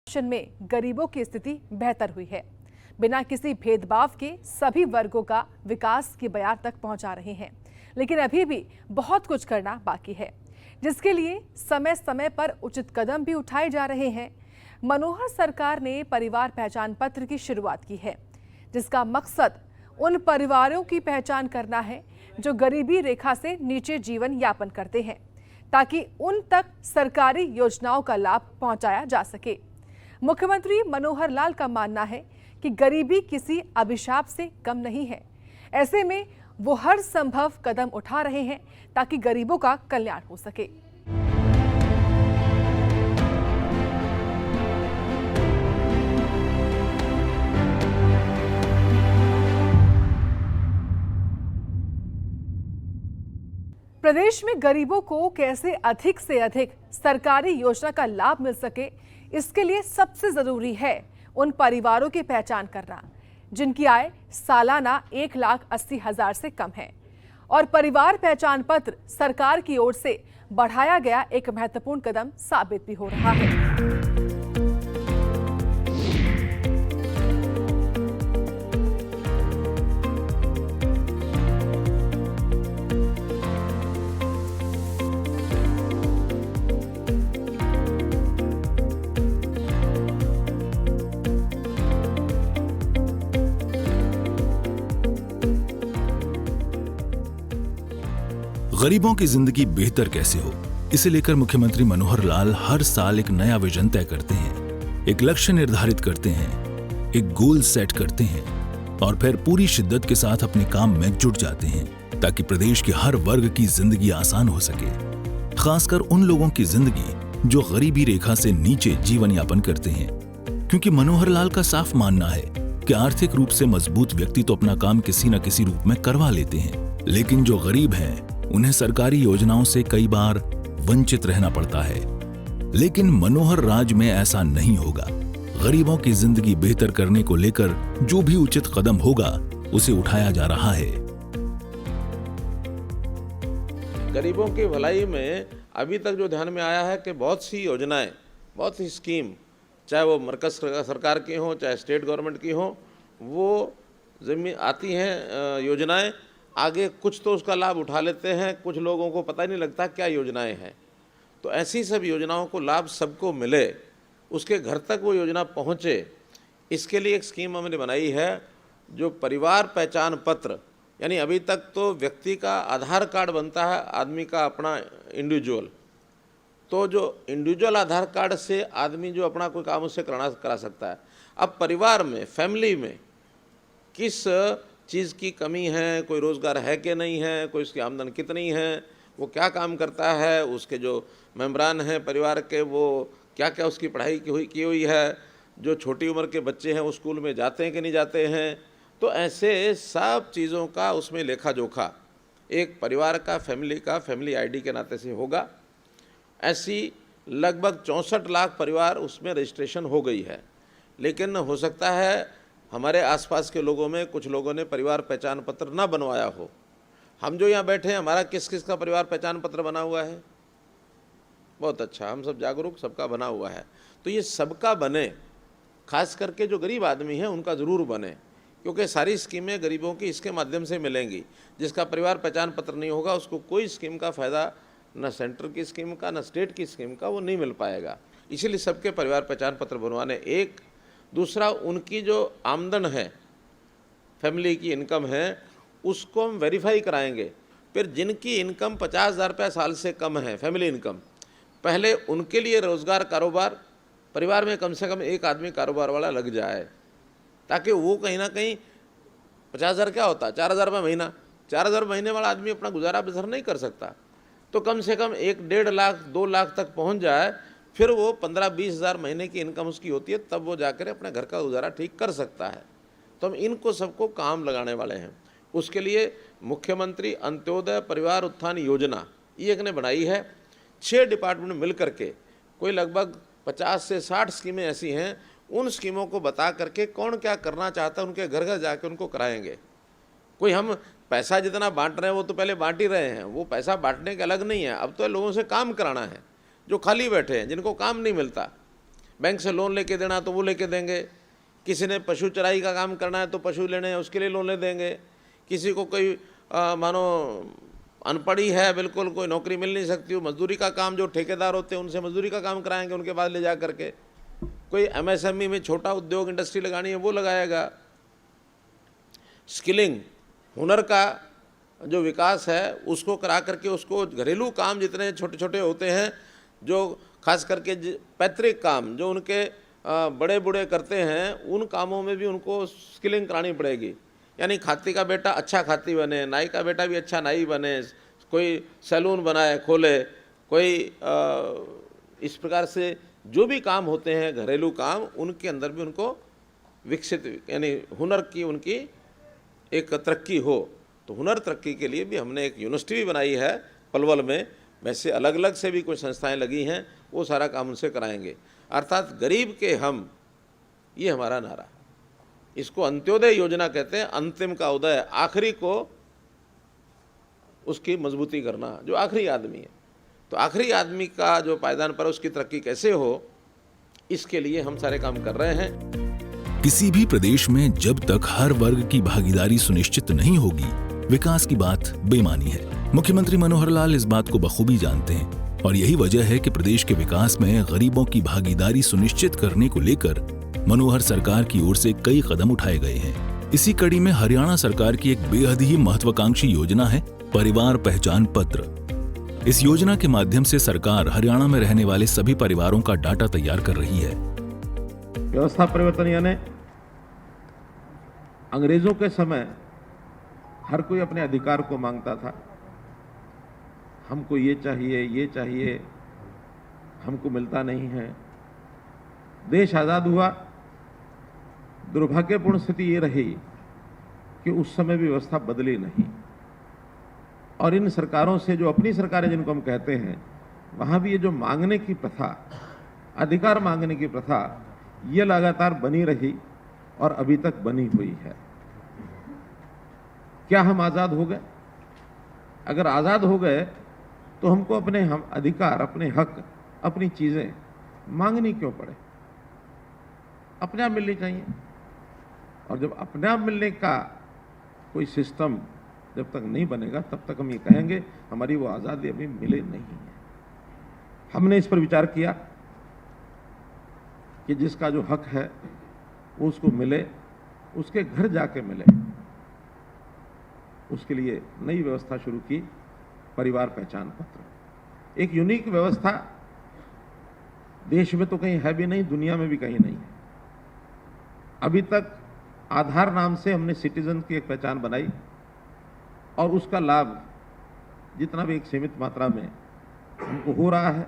Ration में गरीबों की स्थिति बेहतर हुई है। बिना किसी भेदभाव के सभी वर्गों का विकास की बयार तक पहुंचा रहे हैं, लेकिन अभी भी बहुत कुछ करना बाकी है, जिसके लिए समय समय पर उचित कदम भी उठाए जा रहे हैं। मनोहर सरकार ने परिवार पहचान पत्र की शुरुआत की है, जिसका मकसद उन परिवारों की पहचान करना है जो गरीबी रेखा से नीचे जीवन यापन करते हैं, ताकि उन तक सरकारी योजनाओं का लाभ पहुंचाया जा सके। मुख्यमंत्री मनोहर लाल का मानना है कि गरीबी किसी अभिशाप से कम नहीं है। ऐसे में वो हर संभव कदम उठा रहे हैं ताकि गरीबों का कल्याण हो सके। प्रदेश में गरीबों को कैसे अधिक से अधिक सरकारी योजना का लाभ मिल सके, इसके लिए सबसे जरूरी है उन परिवारों की पहचान करना जिनकी आय सालाना 1,80,000 से कम है। और परिवार पहचान पत्र सरकार की ओर से बढ़ाया गया एक महत्वपूर्ण कदम साबित भी हो रहा है। गरीबों की जिंदगी बेहतर कैसे हो, इसे लेकर मुख्यमंत्री मनोहर लाल हर साल एक नया विजन तय करते हैं, एक लक्ष्य निर्धारित करते हैं, एक गोल सेट करते हैं और फिर पूरी शिद्दत के साथ अपने काम में जुट जाते हैं ताकि प्रदेश के हर वर्ग की जिंदगी आसान हो सके, खासकर उन लोगों की जिंदगी जो गरीबी रेखा से नीचे जीवन यापन करते हैं। क्योंकि मनोहर लाल का साफ मानना है कि आर्थिक रूप से मजबूत व्यक्ति तो अपना काम किसी न किसी रूप में करवा लेते हैं, लेकिन जो गरीब हैं उन्हें सरकारी योजनाओं से कई बार वंचित रहना पड़ता है। लेकिन मनोहर राज में ऐसा नहीं होगा। गरीबों की जिंदगी बेहतर करने को लेकर जो भी उचित कदम होगा उसे उठाया जा रहा है। गरीबों की भलाई में अभी तक जो ध्यान में आया है कि बहुत सी योजनाएं, बहुत सी स्कीम, चाहे वो मरकज सरकार की हो चाहे स्टेट गवर्नमेंट की हो, वो जमीन आती हैं योजनाएं, आगे कुछ तो उसका लाभ उठा लेते हैं, कुछ लोगों को पता ही नहीं लगता क्या योजनाएं हैं। तो ऐसी सब योजनाओं को लाभ सबको मिले, उसके घर तक वो योजना पहुंचे, इसके लिए एक स्कीम हमने बनाई है जो परिवार पहचान पत्र, यानी अभी तक तो व्यक्ति का आधार कार्ड बनता है आदमी का अपना इंडिविजुअल, तो जो इंडिविजुअल आधार कार्ड से आदमी जो अपना कोई काम उससे करा सकता है। अब परिवार में, फैमिली में किस चीज़ की कमी है, कोई रोज़गार है कि नहीं है, कोई उसकी आमदन कितनी है, वो क्या काम करता है, उसके जो मेम्बरान हैं परिवार के वो क्या क्या उसकी पढ़ाई की हुई है, जो छोटी उम्र के बच्चे हैं वो स्कूल में जाते हैं कि नहीं जाते हैं, तो ऐसे सब चीज़ों का उसमें लेखा जोखा एक परिवार का, फैमिली आईडी के नाते से होगा। ऐसी लगभग 64 लाख परिवार उसमें रजिस्ट्रेशन हो गई है। लेकिन हो सकता है हमारे आसपास के लोगों में कुछ लोगों ने परिवार पहचान पत्र ना बनवाया हो। हम जो यहाँ बैठे हैं, हमारा किस किस का परिवार पहचान पत्र बना हुआ है? बहुत अच्छा, हम सब जागरूक, सबका बना हुआ है। तो ये सबका बने, खास करके जो गरीब आदमी हैं उनका ज़रूर बने, क्योंकि सारी स्कीमें गरीबों की इसके माध्यम से मिलेंगी। जिसका परिवार पहचान पत्र नहीं होगा उसको कोई स्कीम का फ़ायदा, न सेंटर की स्कीम का न स्टेट की स्कीम का, वो नहीं मिल पाएगा। इसीलिए सबके परिवार पहचान पत्र बनवाने, एक। दूसरा, उनकी जो आमदन है, फैमिली की इनकम है, उसको हम वेरीफाई कराएंगे। फिर जिनकी इनकम 50,000 रुपये साल से कम है, फैमिली इनकम, पहले उनके लिए रोज़गार, कारोबार, परिवार में कम से कम एक आदमी कारोबार वाला लग जाए, ताकि वो कहीं ना कहीं 50,000 क्या होता है, 4,000 रुपये महीना, 4,000 महीने वाला आदमी अपना गुजारा बसर नहीं कर सकता, तो कम से कम 1-1.5 लाख 2 लाख तक पहुँच जाए। फिर वो 15-20 हज़ार महीने की इनकम उसकी होती है, तब वो जाकर अपने घर का गुजारा ठीक कर सकता है। तो हम इनको सबको काम लगाने वाले हैं। उसके लिए मुख्यमंत्री अंत्योदय परिवार उत्थान योजना ये एक ने बनाई है। 6 डिपार्टमेंट मिल करके कोई लगभग 50 से 60 स्कीमें ऐसी हैं, उन स्कीमों को बता करके कौन क्या करना चाहता है उनके घर घर जाके उनको कराएंगे। कोई हम पैसा जितना बांट रहे हैं वो तो पहले बांट ही रहे हैं, वो पैसा बांटने के अलग नहीं है, अब तो लोगों से काम कराना है जो खाली बैठे हैं, जिनको काम नहीं मिलता। बैंक से लोन लेके देना तो वो लेके देंगे, किसी ने पशु चराई का काम करना है तो पशु लेने हैं उसके लिए लोन ले देंगे, किसी को कोई मानो अनपढ़ी है बिल्कुल, कोई नौकरी मिल नहीं सकती, मजदूरी का काम, जो ठेकेदार होते हैं उनसे मजदूरी का काम कराएंगे उनके पास ले जा करके, कोई एमएसएमई में छोटा उद्योग इंडस्ट्री लगानी है वो लगाएगा। स्किलिंग, हुनर का जो विकास है उसको करा करके उसको घरेलू काम जितने छोटे छोटे होते हैं, जो खास करके पैतृक काम जो उनके बड़े बूढ़े करते हैं, उन कामों में भी उनको स्किलिंग करानी पड़ेगी। यानी खाती का बेटा अच्छा खाती बने, नाई का बेटा भी अच्छा नाई बने, कोई सैलून बनाए खोले, कोई इस प्रकार से जो भी काम होते हैं घरेलू काम, उनके अंदर भी उनको विकसित यानी हुनर की उनकी एक तरक्की हो। तो हुनर तरक्की के लिए भी हमने एक यूनिवर्सिटी भी बनाई है पलवल में, वैसे अलग अलग से भी कुछ संस्थाएं लगी हैं, वो सारा काम उनसे कराएंगे। अर्थात गरीब के हम, ये हमारा नारा। इसको अंत्योदय योजना कहते हैं, अंतिम का उदय, आखिरी को उसकी मजबूती करना, जो आखिरी आदमी है। तो आखिरी आदमी का जो पायदान पर उसकी तरक्की कैसे हो, इसके लिए हम सारे काम कर रहे हैं। किसी भी प्रदेश में जब तक हर वर्ग की भागीदारी सुनिश्चित नहीं होगी, विकास की बात बेमानी है। मुख्यमंत्री मनोहर लाल इस बात को बखूबी जानते हैं और यही वजह है कि प्रदेश के विकास में गरीबों की भागीदारी सुनिश्चित करने को लेकर मनोहर सरकार की ओर से कई कदम उठाए गए हैं। इसी कड़ी में हरियाणा सरकार की एक बेहद ही महत्वाकांक्षी योजना है परिवार पहचान पत्र। इस योजना के माध्यम से सरकार हरियाणा में रहने वाले सभी परिवारों का डाटा तैयार कर रही है। व्यवस्था परिवर्तन यानी अंग्रेजों के समय हर कोई अपने अधिकार को मांगता था, हमको ये चाहिए, हमको मिलता नहीं है। देश आज़ाद हुआ, दुर्भाग्यपूर्ण स्थिति ये रही कि उस समय भी व्यवस्था बदली नहीं, और इन सरकारों से, जो अपनी सरकारें जिनको हम कहते हैं, वहाँ भी ये जो मांगने की प्रथा, अधिकार मांगने की प्रथा, ये लगातार बनी रही और अभी तक बनी हुई है। क्या हम आज़ाद हो गए? अगर आज़ाद हो गए तो हमको अपने अधिकार, अपने हक, अपनी चीज़ें मांगनी क्यों पड़े? अपने आप मिलनी चाहिए। और जब अपने आप मिलने का कोई सिस्टम जब तक नहीं बनेगा, तब तक हम ये कहेंगे हमारी वो आज़ादी अभी मिले नहीं है। हमने इस पर विचार किया कि जिसका जो हक है वो उसको मिले, उसके घर जाके मिले। उसके लिए नई व्यवस्था शुरू की, परिवार पहचान पत्र। एक यूनिक व्यवस्था, देश में तो कहीं है भी नहीं, दुनिया में भी कहीं नहीं है। अभी तक आधार नाम से हमने सिटीजन की एक पहचान बनाई और उसका लाभ जितना भी एक सीमित मात्रा में हमको हो रहा है,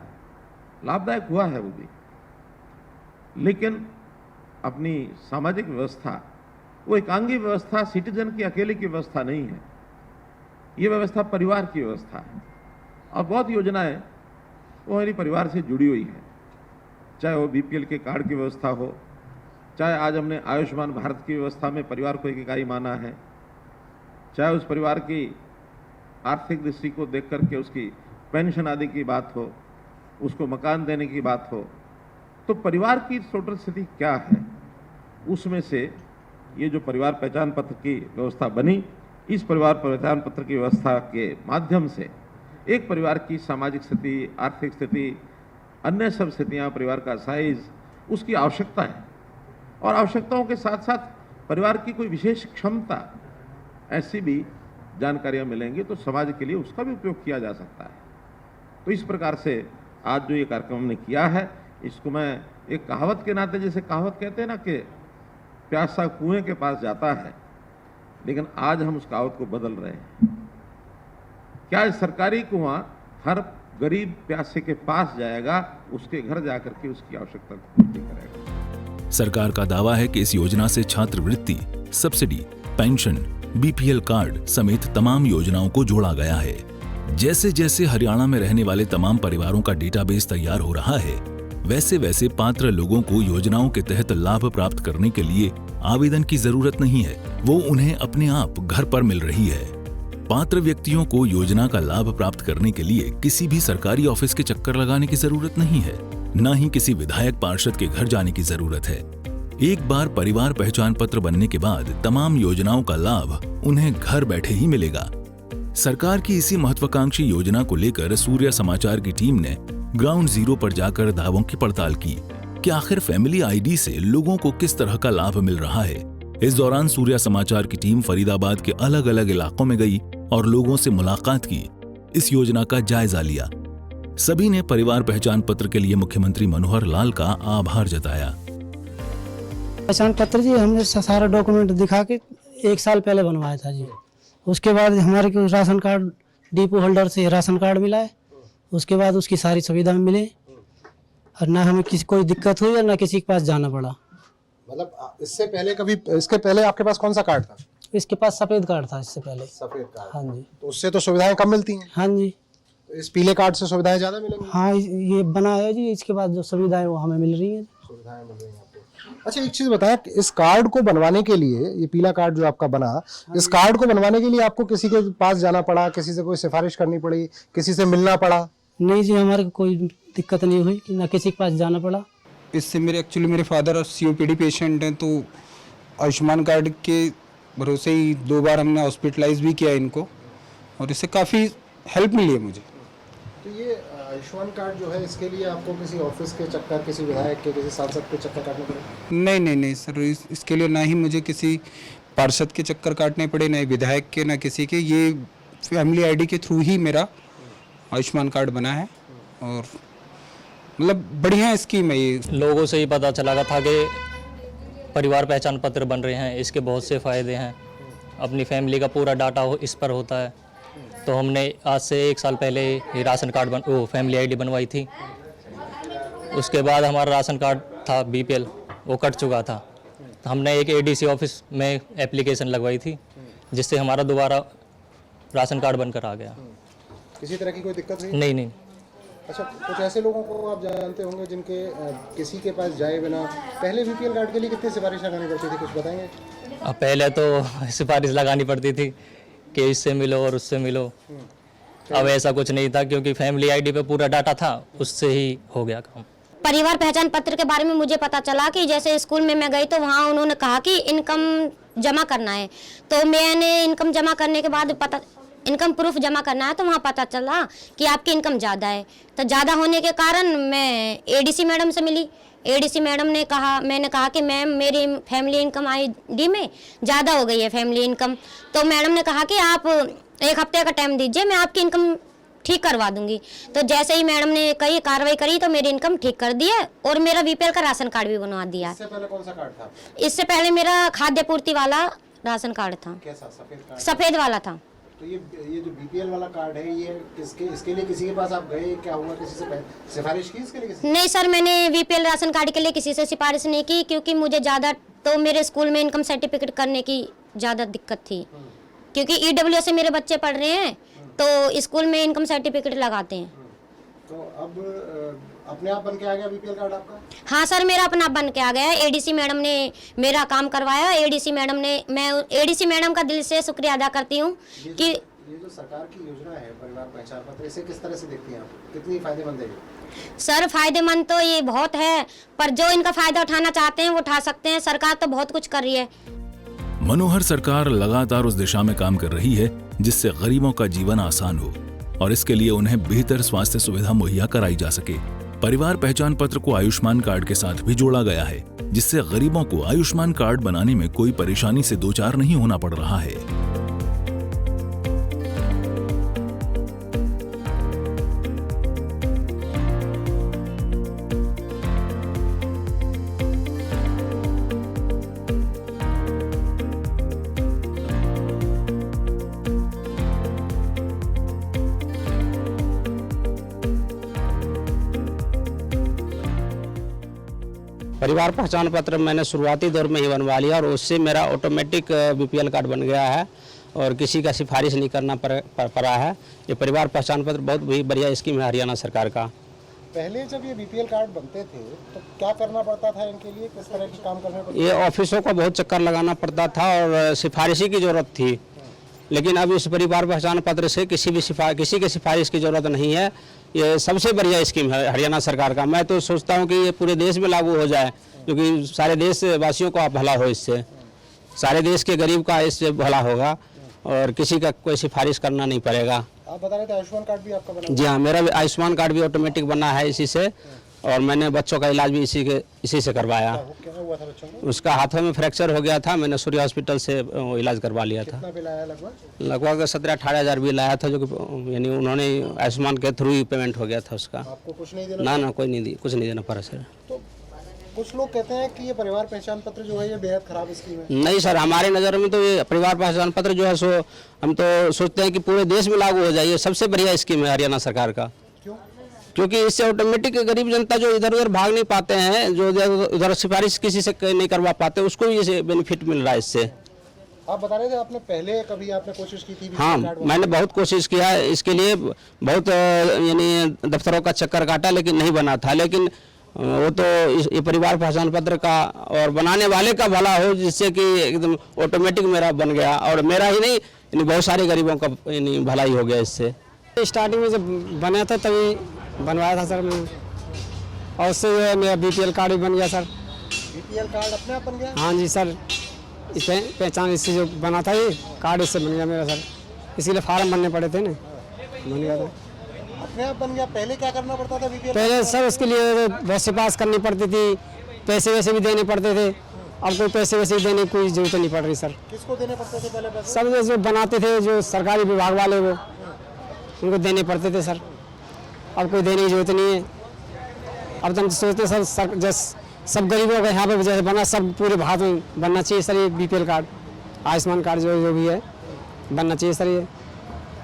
लाभदायक हुआ है वो भी। लेकिन अपनी सामाजिक व्यवस्था, वो एकांगी व्यवस्था सिटीजन की अकेले की व्यवस्था नहीं है, ये व्यवस्था परिवार की व्यवस्था है। और बहुत योजनाएं वो हमारी परिवार से जुड़ी हुई है, चाहे वो बीपीएल के कार्ड की व्यवस्था हो, चाहे आज हमने आयुष्मान भारत की व्यवस्था में परिवार को एक इकाई माना है, चाहे उस परिवार की आर्थिक दृष्टि को देख करके उसकी पेंशन आदि की बात हो, उसको मकान देने की बात हो। तो परिवार की टोटल स्थिति क्या है, उसमें से ये जो परिवार पहचान पत्र की व्यवस्था बनी, इस परिवार पहचान पत्र की व्यवस्था के माध्यम से एक परिवार की सामाजिक स्थिति, आर्थिक स्थिति, अन्य सब स्थितियाँ, परिवार का साइज, उसकी आवश्यकता है, और आवश्यकताओं के साथ साथ परिवार की कोई विशेष क्षमता, ऐसी भी जानकारियाँ मिलेंगी, तो समाज के लिए उसका भी उपयोग किया जा सकता है। तो इस प्रकार से आज जो ये कार्यक्रम हमने किया है, इसको मैं एक कहावत के नाते, जैसे कहावत कहते हैं ना कि प्यासा कुएं के पास जाता है, लेकिन आज हम उस कहावत को बदल रहे हैं। क्या सरकारी कुआं हर गरीब प्यासे के पास जाएगा, उसके घर जाकर के उसकी आवश्यकता को पूर्ति करेगा। सरकार का दावा है कि इस योजना से छात्रवृत्ति, सब्सिडी, पेंशन, बीपीएल कार्ड समेत तमाम योजनाओं को जोड़ा गया है। जैसे जैसे हरियाणा में रहने वाले तमाम परिवारों का डेटाबेस तैयार हो रहा है, वैसे वैसे पात्र लोगों को योजनाओं के तहत लाभ प्राप्त करने के लिए आवेदन की जरूरत नहीं है, वो उन्हें अपने आप घर पर मिल रही है। पात्र व्यक्तियों को योजना का लाभ प्राप्त करने के लिए किसी भी सरकारी ऑफिस के चक्कर लगाने की जरूरत नहीं है, न ही किसी विधायक पार्षद के घर जाने की जरूरत है। एक बार परिवार पहचान पत्र बनने के बाद तमाम योजनाओं का लाभ उन्हें घर बैठे ही मिलेगा। सरकार की इसी महत्वाकांक्षी योजना को लेकर सूर्य समाचार की टीम ने ग्राउंड जीरो पर जाकर दावों की पड़ताल की कि आखिर फैमिली आईडी से लोगों को किस तरह का लाभ मिल रहा है। इस दौरान सूर्य समाचार की टीम फरीदाबाद के अलग अलग इलाकों में गई और लोगों से मुलाकात की, इस योजना का जायजा लिया। सभी ने परिवार पहचान पत्र के लिए मुख्यमंत्री मनोहर लाल का आभार जताया। पहचान पत्र जी हमने सारा डॉक्यूमेंट दिखा के 1 साल पहले बनवाया था जी। उसके बाद हमारे को राशन कार्ड डिपो होल्डर से राशन कार्ड मिला है, उसके बाद उसकी सारी सुविधा मिली और ना हमें किसी कोई दिक्कत हुई और ना किसी के पास जाना पड़ा। मतलब इससे पहले आपके पास कौन सा कार्ड था? इसके पास सफेद कार्ड था इससे पहले। सफेद कार्ड। हाँ जी। तो उससे तो सुविधाएं कम मिलती हैं। हाँ जी। तो इस पीले कार्ड से सुविधाएं ज्यादा मिलेंगी? हाँ ये बना है जी, इसके बाद जो सुविधाएं वो हमें मिल रही हैं। सुविधाएं मिल रही हैं आपको। अच्छा एक चीज बताएं, इस कार्ड को बनवाने के लिए, ये पीला कार्ड जो आपका बना, इस कार्ड को बनवाने के लिए आपको किसी के पास जाना पड़ा, किसी से कोई सिफारिश करनी पड़ी, किसी से मिलना पड़ा? नहीं जी, हमारे को कोई दिक्कत नहीं हुई, ना किसी के पास जाना पड़ा। इससे मेरे फादर COPD पेशेंट हैं, तो आयुष्मान कार्ड के भरोसे ही 2 बार हमने हॉस्पिटलाइज भी किया इनको और इससे काफ़ी हेल्प मिली है मुझे। तो ये आयुष्मान कार्ड जो है, इसके लिए आपको किसी ऑफिस के चक्कर, किसी विधायक के, किसी सांसद के चक्कर काटने पड़े? नहीं सर, इसके लिए ना ही मुझे किसी पार्षद के चक्कर काटने पड़े, ना ही विधायक के, ना किसी के। ये फैमिली आईडी के थ्रू ही मेरा आयुष्मान कार्ड बना है और मतलब बढ़िया स्कीम है ये। लोगों से ही पता चला था कि परिवार पहचान पत्र बन रहे हैं, इसके बहुत से फ़ायदे हैं। अपनी फैमिली का पूरा डाटा इस पर होता है। तो हमने आज से 1 साल पहले ये राशन कार्ड फैमिली आईडी बनवाई थी। उसके बाद हमारा राशन कार्ड था BPL, वो कट चुका था। तो हमने एक ADC ऑफिस में एप्लीकेशन लगवाई थी, जिससे हमारा दोबारा राशन कार्ड बनकर आ गया। किसी तरह की कोई दिक्कत नहीं? नहीं। अच्छा, कुछ ऐसे लोगों को आप जानते होंगे जिनके किसी के पास जाए बिना पहले BPL कार्ड के लिए कितनी सिफारिश लगानी पड़ती थी, कुछ बताएंगे? पहले तो सिफारिश लगानी पड़ती थी कि इससे मिलो और उससे मिलो। अब ऐसा कुछ नहीं था, क्योंकि फैमिली आईडी पे पूरा डाटा था, उससे ही हो गया काम। परिवार पहचान पत्र के बारे में मुझे पता चला कि जैसे स्कूल में मैं गई तो वहाँ उन्होंने कहा कि इनकम जमा करना है। तो मैंने इनकम जमा करने के बाद इनकम प्रूफ जमा करना है, तो वहाँ पता चला कि आपकी इनकम ज़्यादा है। तो ज़्यादा होने के कारण मैं ADC मैडम से मिली। ADC मैडम ने कहा, मैंने कहा कि मैम मेरी फैमिली इनकम ID में ज़्यादा हो गई है फैमिली इनकम। तो मैडम ने कहा कि आप 1 हफ्ते का टाइम दीजिए, मैं आपकी इनकम ठीक करवा दूंगी। तो जैसे ही मैडम ने कही कार्रवाई करी तो मेरी इनकम ठीक कर दी है और मेरा BPL का राशन कार्ड भी बनवा दिया। इससे पहले कौन सा कार्ड था? इससे पहले मेरा खाद्य पूर्ति वाला राशन कार्ड था। कैसा? सफेद कार्ड? सफ़ेद वाला था। तो ये जो BPL वाला कार्ड है, ये इसके लिए किसी के पास आप गए, क्या हुआ, किसी से सिफारिश की इसके लिए? नहीं सर, मैंने BPL राशन कार्ड के लिए किसी से सिफारिश नहीं की, क्योंकि मुझे ज़्यादा तो मेरे स्कूल में इनकम सर्टिफिकेट करने की ज़्यादा दिक्कत थी, क्योंकि EWS से मेरे बच्चे पढ़ रहे हैं, तो स्कूल में इनकम सर्टिफिकेट लगाते हैं। तो अब अपने आप बन के आ गया BPL कार्ड आपका? हाँ सर, मेरा अपना आप बन के आ गया है। ADC मैडम ने मेरा काम करवाया। मैं ADC मैडम का दिल से शुक्रिया अदा करती हूँ कि ये जो सरकार की योजना है परिवार पहचान पत्र, इसे किस तरह से देखती हैं आप? कितनी फायदेमंद है ये? सर फायदेमंद तो ये बहुत है, पर जो इनका फायदा उठाना चाहते हैं वो उठा सकते हैं। सरकार तो बहुत कुछ कर रही है। मनोहर सरकार लगातार उस दिशा में काम कर रही है जिससे गरीबों का जीवन आसान हो और इसके लिए उन्हें बेहतर स्वास्थ्य सुविधा मुहैया कराई जा सके। परिवार पहचान पत्र को आयुष्मान कार्ड के साथ भी जोड़ा गया है, जिससे गरीबों को आयुष्मान कार्ड बनाने में कोई परेशानी से दो चार नहीं होना पड़ रहा है। परिवार पहचान पत्र मैंने शुरुआती दौर में ही बनवा लिया और उससे मेरा ऑटोमेटिक BPL कार्ड बन गया है और किसी का सिफारिश नहीं करना पड़ा है। ये परिवार पहचान पत्र बहुत ही बढ़िया स्कीम है हरियाणा सरकार का। पहले जब ये BPL कार्ड बनते थे तो क्या करना पड़ता था इनके लिए, किस तरह के काम करने पड़ते? ये ऑफिसों को बहुत चक्कर लगाना पड़ता था और सिफारिशी की ज़रूरत थी। लेकिन अब इस परिवार पहचान पत्र से किसी की सिफारिश की ज़रूरत नहीं है। ये सबसे बढ़िया स्कीम है हरियाणा सरकार का। मैं तो सोचता हूँ कि ये पूरे देश में लागू हो जाए, क्योंकि सारे देशवासियों का भला हो इससे, सारे देश के गरीब का इससे भला होगा और किसी का कोई सिफारिश करना नहीं पड़ेगा। आप बता रहे थे आयुष्मान कार्ड भी आपका बना? जी हाँ, मेरा भी आयुष्मान कार्ड भी ऑटोमेटिक बना है इसी से, और मैंने बच्चों का इलाज भी इसी से करवाया। क्या हुआ था बच्चों को? उसका हाथों में फ्रैक्चर हो गया था, मैंने सूर्य हॉस्पिटल से इलाज करवा लिया था। कितना बिल आया लगभग? लगभग 17-18 हज़ार बिल आया था, जो कि यानी उन्होंने आयुष्मान के थ्रू ही पेमेंट हो गया था उसका। आपको कुछ नहीं देना? ना कोई नहीं कुछ नहीं देना पड़ा सर। तो कुछ लोग कहते हैं कि ये परिवार पहचान पत्र जो है ये बेहद खराब स्कीम है। नहीं सर, हमारी नज़र में तो ये परिवार पहचान पत्र जो है सो हम तो सोचते हैं कि पूरे देश में लागू हो जाए। ये सबसे बढ़िया स्कीम है हरियाणा सरकार का। क्यों? क्योंकि इससे ऑटोमेटिक गरीब जनता जो इधर उधर भाग नहीं पाते हैं, जो उधर सिफारिश किसी से नहीं करवा पाते, उसको भी ये बेनिफिट मिल रहा है इससे। आप बता रहे थे आपने पहले कभी आपने कोशिश की थी? हाँ, मैंने बहुत कोशिश किया इसके लिए, बहुत यानी दफ्तरों का चक्कर काटा, लेकिन नहीं बना था। लेकिन वो तो ये परिवार पहचान पत्र का और बनाने वाले का भला हो, जिससे कि एकदम ऑटोमेटिक मेरा बन गया, और मेरा ही नहीं यानी बहुत सारे गरीबों का यानी भलाई हो गया इससे। स्टार्टिंग में जब बना था तभी बनवाया था सर मैं, और उससे जो है मेरा BPL कार्ड भी बन गया सर। BPL कार्ड अपने आप बन गया? हाँ जी सर, इस पहचान इससे जो बना था ये कार्ड इससे बन गया मेरा सर। इसीलिए फार्म भरने पड़े थे ना, बन गया था। अपने आप बन गया? पहले क्या करना पड़ता था BPL? पहले सर उसके लिए बहुत सिफारिश करनी पड़ती थी, पैसे वैसे भी देने पड़ते थे। अब कोई पैसे वैसे देने की कोई जरूरत नहीं पड़ रही सर। किसको देने पड़ते थे पहले पैसे? सब जो बनाते थे, जो सरकारी विभाग वाले, वो उनको देने पड़ते थे सर। अब कोई देने की जरूरत नहीं है। अब तो हम सोचते सर जैसे सब गरीबों का यहाँ पे जैसे बना, सब पूरे भारत में बनना चाहिए सर ये BPL कार्ड, आयुष्मान कार्ड जो भी है बनना चाहिए सर ये।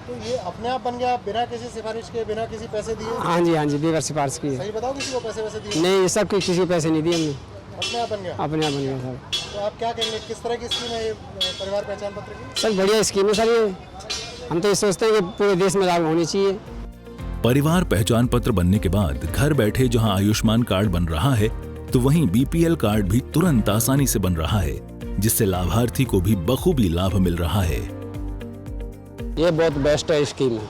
तो ये अपने आप बन गया बिना किसी सिफारिश के, बिना किसी पैसे दिए? हाँ जी, बगैर सिफारिश की है। सही बताओ, किसी को पैसे वैसे दिए? नहीं, ये सब किसी को पैसे नहीं दिए हमने, अपने आप बन गया? अपने आप बन गया सर। तो आप क्या कहेंगे, किस तरह की स्कीम है ये परिवार पहचान पत्र की? सर बढ़िया स्कीम है सर ये। हम तो ये सोचते हैं कि पूरे देश में लागू होनी चाहिए। परिवार पहचान पत्र बनने के बाद घर बैठे जहां आयुष्मान कार्ड बन रहा है, तो वहीं BPL कार्ड भी तुरंत आसानी से बन रहा है, जिससे लाभार्थी को भी बखूबी लाभ मिल रहा है। ये बहुत बेस्ट है स्कीम है।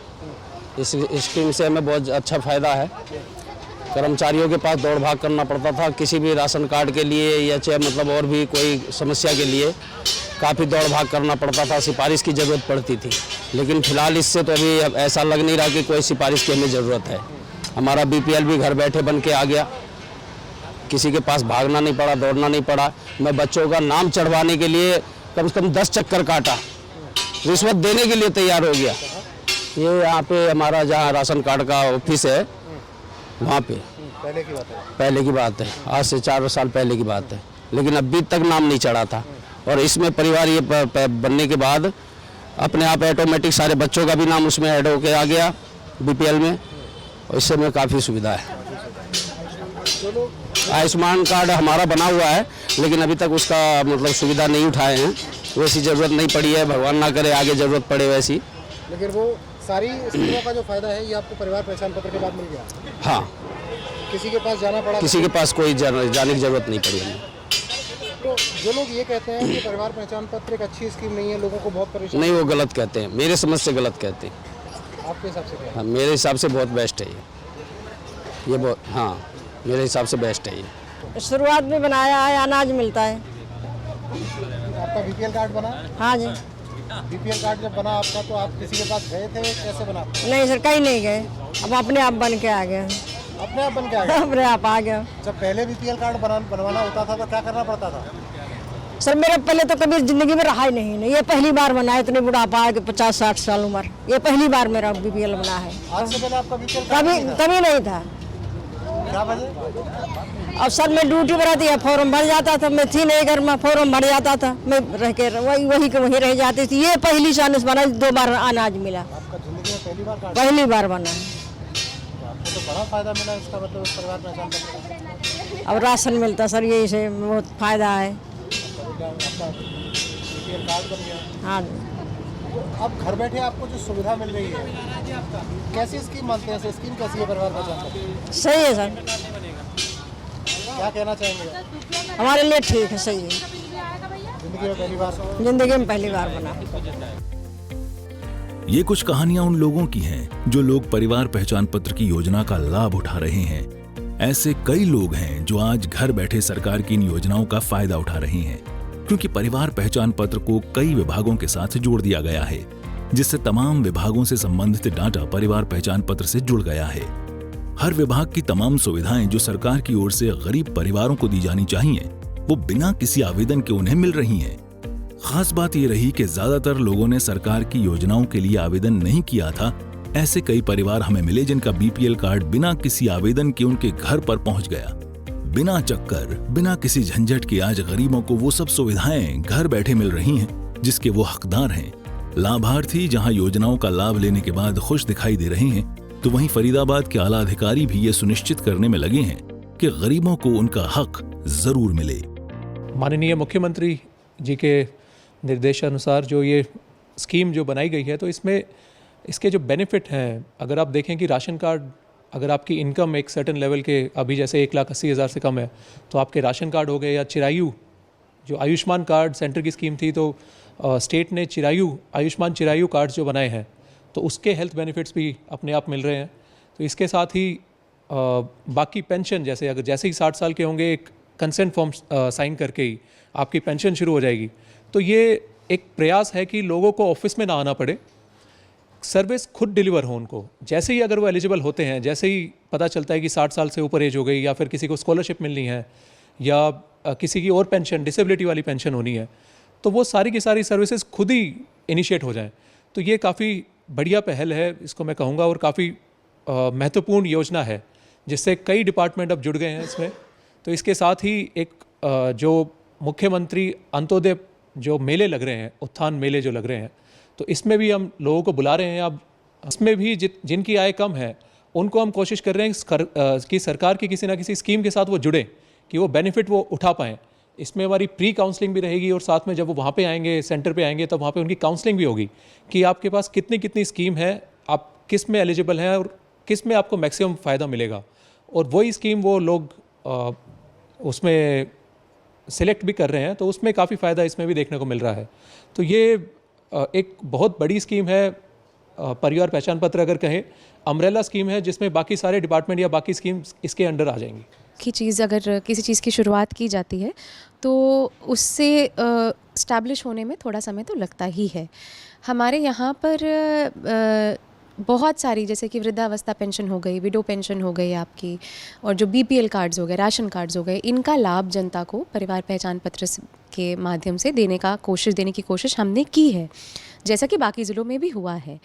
इस स्कीम से हमें बहुत अच्छा फायदा है। कर्मचारियों के पास दौड़ भाग करना पड़ता था किसी भी राशन कार्ड के लिए, या चाहे मतलब और भी कोई समस्या के लिए काफ़ी दौड़ भाग करना पड़ता था, सिफारिश की ज़रूरत पड़ती थी। लेकिन फिलहाल इससे तो अभी अब ऐसा लग नहीं रहा कि कोई सिफारिश की हमें ज़रूरत है। हमारा BPL भी घर बैठे बन के आ गया, किसी के पास भागना नहीं पड़ा, दौड़ना नहीं पड़ा। मैं बच्चों का नाम चढ़वाने के लिए कम से कम 10 चक्कर काटा, रिश्वत देने के लिए तैयार हो गया। ये यहाँ पे हमारा जहाँ राशन कार्ड का ऑफिस है, वहाँ पे पहले की बात है, आज से 4 साल पहले की बात है। लेकिन अभी तक नाम नहीं चढ़ा था, और इसमें परिवार ये बनने के बाद अपने आप ऑटोमेटिक सारे बच्चों का भी नाम उसमें ऐड होके आ गया BPL में, और इससे हमें काफ़ी सुविधा है। आयुष्मान कार्ड हमारा बना हुआ है, लेकिन अभी तक उसका मतलब सुविधा नहीं उठाए हैं, वैसी ज़रूरत नहीं पड़ी है। भगवान ना करे आगे ज़रूरत पड़े वैसी। लेकिन वो सारी स्कीमों का जो फायदा है ये आपको परिवार पहचान पत्र के बाद मिल गया? हाँ, किसी के पास जाना पड़ा? किसी के पास कोई जाने की ज़रूरत नहीं पड़ी हमें। तो जो लोग ये कहते हैं कि परिवार पहचान पत्र एक अच्छी स्कीम नहीं है, लोगों को बहुत परेशान, नहीं, वो गलत कहते हैं, मेरे समझ से गलत कहते हैं। आपके हिसाब से क्या है? हाँ, मेरे हिसाब से बहुत बेस्ट है ये बहुत, हाँ मेरे हिसाब से बेस्ट है ये। शुरुआत में बनाया है, अनाज मिलता है। आपका BPL कार्ड बना? हाँ जी। BPL कार्ड जब बना आपका, तो आप किसी के पास गए थे, कैसे बना? नहीं सर, कहीं नहीं गए, अब अपने आप बन के आ गए। अपने आप बन के आ गए? अपने आप आ गया। जब पहले BPL कार्ड बनवाना होता था तो क्या करना पड़ता था? सर मेरे पहले तो कभी जिंदगी में रहा ही नहीं, ये पहली बार बना है, इतने बुढ़ापा है कि 50-60 साल उम्र, ये पहली बार मेरा BPL बना है। आज से पहले आपका BPL कार्ड कभी नहीं था। क्या वजह? अब सर मैं ड्यूटी पर आती है, फॉर्म भर जाता था, मैं थी नहीं घर में, फॉर्म भर जाता था, मैं रह के वही के वहीं रह जाती थी। ये पहली चांस बना, 2 बार अनाज मिला। आपका जिंदगी में पहली बार कार्ड? पहली बार बना है। आपको तो बड़ा फायदा मिला इसका, मतलब इस परिवार पहचान पत्र का। अब राशन मिलता सर, यही से बहुत फायदा है। आपका BPL कार्ड बन गया? हाँ। अब घर बैठे आपको जो सुविधा मिल रही है, कैसी स्कीम मानते हैं? स्कीम कैसी है परिवार पहचान पत्र? सही है सर। क्या कहना चाहेंगे? हमारे लिए ठीक है, सही है। जिंदगी में पहली बार? जिंदगी में पहली बार बना। ये कुछ कहानियां उन लोगों की हैं जो लोग परिवार पहचान पत्र की योजना का लाभ उठा रहे हैं। ऐसे कई लोग हैं जो आज घर बैठे सरकार की इन योजनाओं का फायदा उठा रहे हैं, क्योंकि परिवार पहचान पत्र को कई विभागों के साथ जोड़ दिया गया है, जिससे तमाम विभागों से संबंधित डाटा परिवार पहचान पत्र से जुड़ गया है। हर विभाग की तमाम सुविधाएं जो सरकार की ओर से गरीब परिवारों को दी जानी चाहिए, वो बिना किसी आवेदन के उन्हें मिल रही हैं। खास बात ये रही कि ज्यादातर लोगों ने सरकार की योजनाओं के लिए आवेदन नहीं किया था। ऐसे कई परिवार हमें मिले जिनका बीपीएल कार्ड बिना किसी आवेदन के उनके घर पर पहुंच गया। बिना चक्कर, बिना किसी झंझट के आज गरीबों को वो सब सुविधाएं घर बैठे मिल रही हैं जिसके वो हकदार हैं। लाभार्थी जहां योजनाओं का लाभ लेने के बाद खुश दिखाई दे रहे हैं, तो वहीं फरीदाबाद के आला अधिकारी भी ये सुनिश्चित करने में लगे हैं कि गरीबों को उनका हक जरूर मिले। माननीय मुख्यमंत्री जी के निर्देशानुसार जो ये स्कीम जो बनाई गई है, तो इसमें इसके जो बेनिफिट हैं, अगर आप देखें कि राशन कार्ड, अगर आपकी इनकम एक सर्टेन लेवल के, अभी जैसे 1,80,000 से कम है, तो आपके राशन कार्ड हो गए, या चिरायु जो आयुष्मान कार्ड सेंटर की स्कीम थी, तो स्टेट ने आयुष्मान चिरायु कार्ड जो बनाए हैं, तो उसके हेल्थ बेनिफिट्स भी अपने आप मिल रहे हैं। तो इसके साथ ही बाकी पेंशन, जैसे ही 60 साल के होंगे, एक कंसेंट फॉर्म साइन करके ही आपकी पेंशन शुरू हो जाएगी। तो ये एक प्रयास है कि लोगों को ऑफिस में ना आना पड़े, सर्विस खुद डिलीवर हो उनको। जैसे ही अगर वो एलिजिबल होते हैं, जैसे ही पता चलता है कि 60 साल से ऊपर एज हो गई, या फिर किसी को स्कॉलरशिप मिलनी है, या किसी की और पेंशन, डिसेबिलिटी वाली पेंशन होनी है, तो वो सारी की सारी सर्विसेज खुद ही इनिशिएट हो जाएं। तो ये काफ़ी बढ़िया पहल है, इसको मैं कहूँगा, और काफ़ी महत्वपूर्ण योजना है, जिससे कई डिपार्टमेंट अब जुड़ गए हैं इसमें। तो इसके साथ ही एक जो मुख्यमंत्री अंत्योदय जो मेले लग रहे हैं, उत्थान मेले जो लग रहे हैं, तो इसमें भी हम लोगों को बुला रहे हैं। अब इसमें भी जिनकी आय कम है, उनको हम कोशिश कर रहे हैं कि सरकार की किसी ना किसी स्कीम के साथ वो जुड़े, कि वो बेनिफिट वो उठा पाएँ। इसमें हमारी प्री काउंसलिंग भी रहेगी, और साथ में जब वो वहाँ पे आएंगे, सेंटर पे आएंगे, तब वहाँ पे उनकी काउंसलिंग भी होगी कि आपके पास कितनी स्कीम है, आप किस में एलिजिबल हैं और किस में आपको मैक्सिमम फ़ायदा मिलेगा। और वही स्कीम वो लोग उसमें सिलेक्ट भी कर रहे हैं, तो उसमें काफ़ी फ़ायदा इसमें भी देखने को मिल रहा है। तो ये एक बहुत बड़ी स्कीम है। परिवार पहचान पत्र अगर कहें, अम्ब्रेला स्कीम है, जिसमें बाकी सारे डिपार्टमेंट या बाकी स्कीम्स इसके अंडर आ जाएंगी। की चीज़, अगर किसी चीज़ की शुरुआत की जाती है तो उससे इस्टेब्लिश होने में थोड़ा समय तो लगता ही है। हमारे यहाँ पर बहुत सारी, जैसे कि वृद्धावस्था पेंशन हो गई, विडो पेंशन हो गई आपकी, और जो बीपीएल कार्ड्स हो गए, राशन कार्ड्स हो गए, इनका लाभ जनता को परिवार पहचान पत्र के माध्यम से देने की कोशिश हमने की है, जैसा कि बाकी ज़िलों में भी हुआ है।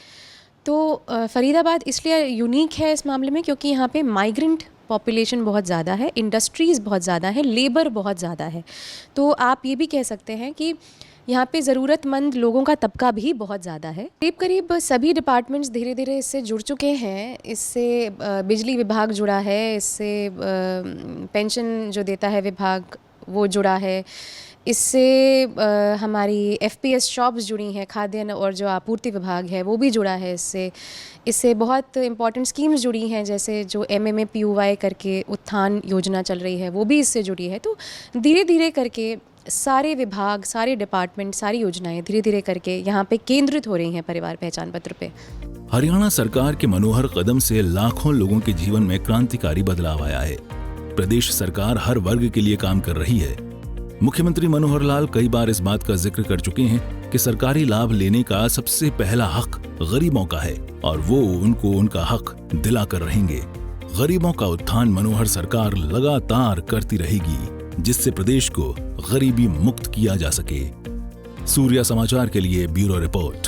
तो फरीदाबाद इसलिए यूनिक है इस मामले में, क्योंकि यहाँ पे माइग्रेंट पॉपुलेशन बहुत ज़्यादा है, इंडस्ट्रीज़ बहुत ज़्यादा है, लेबर बहुत ज़्यादा है। तो आप ये भी कह सकते हैं कि यहाँ पे ज़रूरतमंद लोगों का तबका भी बहुत ज़्यादा है। करीब सभी डिपार्टमेंट्स धीरे धीरे इससे जुड़ चुके हैं। इससे बिजली विभाग जुड़ा है, इससे पेंशन जो देता है विभाग वो जुड़ा है, इससे हमारी एफपीएस शॉप्स जुड़ी हैं, खाद्यान्न और जो आपूर्ति विभाग है वो भी जुड़ा है इससे बहुत इंपॉर्टेंट स्कीम्स जुड़ी हैं, जैसे जो MMAPUY करके उत्थान योजना चल रही है वो भी इससे जुड़ी है। तो धीरे धीरे करके सारे विभाग, सारे डिपार्टमेंट, सारी योजनाएं धीरे धीरे करके यहाँ पे केंद्रित हो रही हैं परिवार पहचान पत्र पे। हरियाणा सरकार के मनोहर कदम से लाखों लोगों के जीवन में क्रांतिकारी बदलाव आया है। प्रदेश सरकार हर वर्ग के लिए काम कर रही है। मुख्यमंत्री मनोहर लाल कई बार इस बात का जिक्र कर चुके हैं कि सरकारी लाभ लेने का सबसे पहला हक गरीबों का है, और वो उनको उनका हक दिलाकर रहेंगे। गरीबों का उत्थान मनोहर सरकार लगातार करती रहेगी, जिससे प्रदेश को गरीबी मुक्त किया जा सके। सूर्या समाचार के लिए ब्यूरो रिपोर्ट।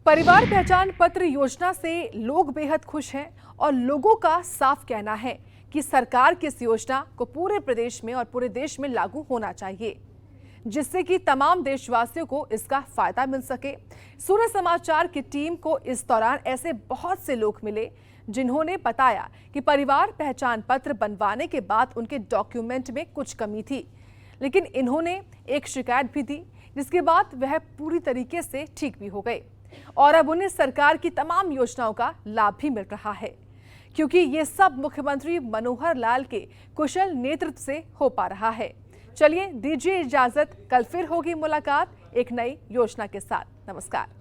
परिवार पहचान पत्र योजना से लोग बेहद खुश हैं, और लोगों का साफ कहना है कि सरकार की इस योजना को पूरे प्रदेश में और पूरे देश में लागू होना चाहिए, जिससे कि तमाम देशवासियों को इसका फायदा मिल सके। सूर्य समाचार की टीम को इस दौरान ऐसे बहुत से लोग मिले जिन्होंने बताया कि परिवार पहचान पत्र बनवाने के बाद उनके डॉक्यूमेंट में कुछ कमी थी, लेकिन इन्होंने एक शिकायत भी दी, जिसके बाद वह पूरी तरीके से ठीक भी हो गए, और अब उन्हें सरकार की तमाम योजनाओं का लाभ भी मिल रहा है, क्योंकि ये सब मुख्यमंत्री मनोहर लाल के कुशल नेतृत्व से हो पा रहा है। चलिए दीजिए इजाजत, कल फिर होगी मुलाकात एक नई योजना के साथ। नमस्कार।